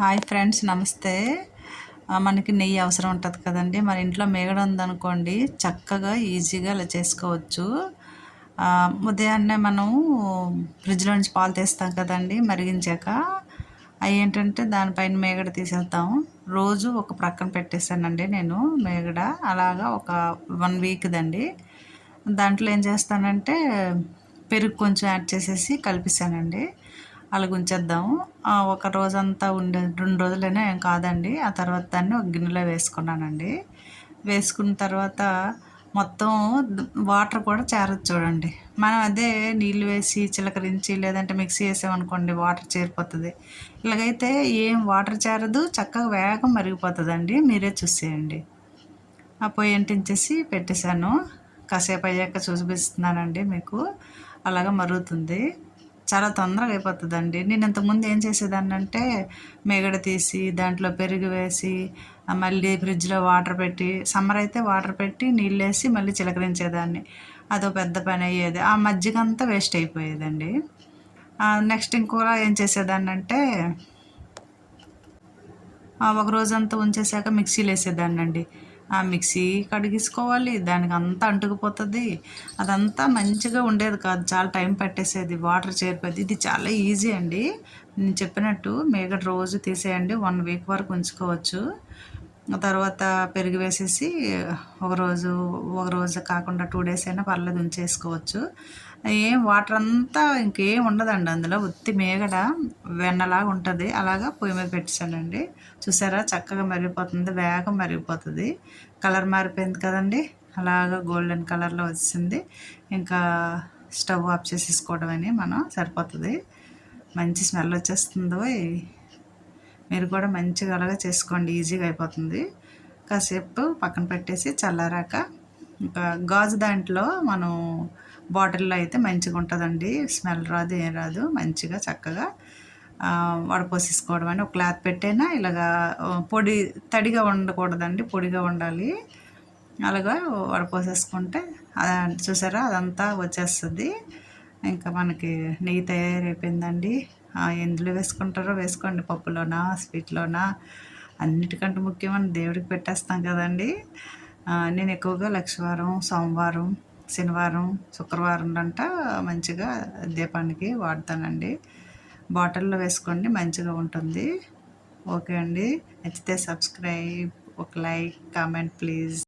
Hi friends, నమస్తే. మనకి నెయ్యి అవసరం ఉంటుంది కదండి. మన ఇంట్లో మేగడ ఉందనుకోండి, చక్కగా ఈజీగా ఇలా చేసుకోవచ్చు. ఉదయాన్నే మనం ఫ్రిడ్జ్లో నుంచి పాలు తీస్తాం కదండి మరిగించాక. అవి ఏంటంటే దానిపైన మేగడ తీసేద్దాం. రోజు ఒక ప్రక్కన పెట్టేశానండి నేను మేగడ. అలాగా ఒక 1 వీక్ దండి. దాంట్లో ఏం చేస్తానంటే పెరుగు కొంచెం యాడ్ చేసేసి కలిపేసానండి. అలాగ ఉంచేద్దాము. ఒక రోజంతా ఉండే 2 రోజులైనా ఏం కాదండి. ఆ తర్వాత దాన్ని ఒక గిన్నెలో వేసుకున్నానండి. వేసుకున్న తర్వాత మొత్తం వాటర్ కూడా చేరదు చూడండి. మనం అదే నీళ్ళు వేసి చిలకరించి లేదంటే మిక్సీ వేసామనుకోండి వాటర్ చేరిపోతుంది. ఇలాగైతే ఏం వాటర్ చేరదు, చక్కగా వేగం మరిగిపోతుందండి. మీరే చూసేయండి. ఆ పొయ్యి అంటించేసి పెట్టేశాను. కాసేపు అయ్యాక చూపిస్తున్నానండి మీకు. అలాగా మరుగుతుంది. చాలా తొందరగా అయిపోతుందండి. నేను ఇంతకుముందు ఏం చేసేదాన్నంటే మేగడ తీసి దాంట్లో పెరుగు వేసి మళ్ళీ ఫ్రిడ్జ్లో వాటర్ పెట్టి, సమ్మర్ అయితే వాటర్ పెట్టి నీళ్ళేసి మళ్ళీ చిలకరించేదాన్ని. అదో పెద్ద పని అయ్యేది. ఆ మజ్జిగ అంతా వేస్ట్ అయిపోయేదండి. నెక్స్ట్ ఇంకోలా ఏం చేసేదాన్నంటే ఒక రోజంతా ఉంచేసాక మిక్సీలో వేసేదాన్నండి. ఆ మిక్సీ కడిగేసుకోవాలి, దానికి అంతా అంటుకుపోతుంది. అదంతా మంచిగా ఉండేది కాదు, చాలా టైం పట్టేసేది, వాటర్ చేరిపోయేది. ఇది చాలా ఈజీ అండి. నేను చెప్పినట్టు మేగడ రోజు తీసేయండి, 1 వీక్ వరకు ఉంచుకోవచ్చు. తర్వాత పెరుగు వేసేసి ఒక రోజు కాకుండా 2 డేస్ అయినా పర్లేదు ఉంచేసుకోవచ్చు. ఏం వాటర్ అంతా ఇంకేం ఉండదండి అందులో, ఉత్తి మేగడ వెన్నలాగా ఉంటుంది. అలాగా పొయ్యి మీద పెట్టేశానండి. చూసారా చక్కగా మరిగిపోతుంది, వేగం మరిగిపోతుంది. కలర్ మారిపోయింది కదండి, అలాగా గోల్డెన్ కలర్లో వచ్చింది. ఇంకా స్టవ్ ఆఫ్ చేసేసుకోవడమని మనం సరిపోతుంది. మంచి స్మెల్ వచ్చేస్తుందో. మీరు కూడా మంచిగా అలాగా చేసుకోండి, ఈజీగా అయిపోతుంది. కాసేపు పక్కన పెట్టేసి చల్లారాక ఇంకా గాజు దాంట్లో మనం బాటిల్లో అయితే మంచిగా ఉంటుందండి. స్మెల్ రాదు, ఏం రాదు. మంచిగా చక్కగా వడపోసేసుకోవడం అని ఒక క్లాత్ పెట్టైనా ఇలాగా పొడి తడిగా ఉండకూడదండి, పొడిగా ఉండాలి. అలాగా వడపోసేసుకుంటే చూసారా అదంతా వచ్చేస్తుంది. ఇంకా మనకి నెయ్యి తయారైపోయిందండి. ఎందులో వేసుకుంటారో వేసుకోండి, పప్పులోనా స్వీట్లోనా. అన్నిటికంటే ముఖ్యమైన దేవుడికి పెట్టేస్తాం కదండి. నేను ఎక్కువగా లక్షవారం, సోమవారం, శనివారం, శుక్రవారం అంట మంచిగా దీపానికి వాడతానండి. బాటిల్లో వేసుకోండి, మంచిగా ఉంటుంది. ఓకే అండి, నచ్చితే సబ్స్క్రైబ్, ఒక లైక్, కామెంట్ ప్లీజ్.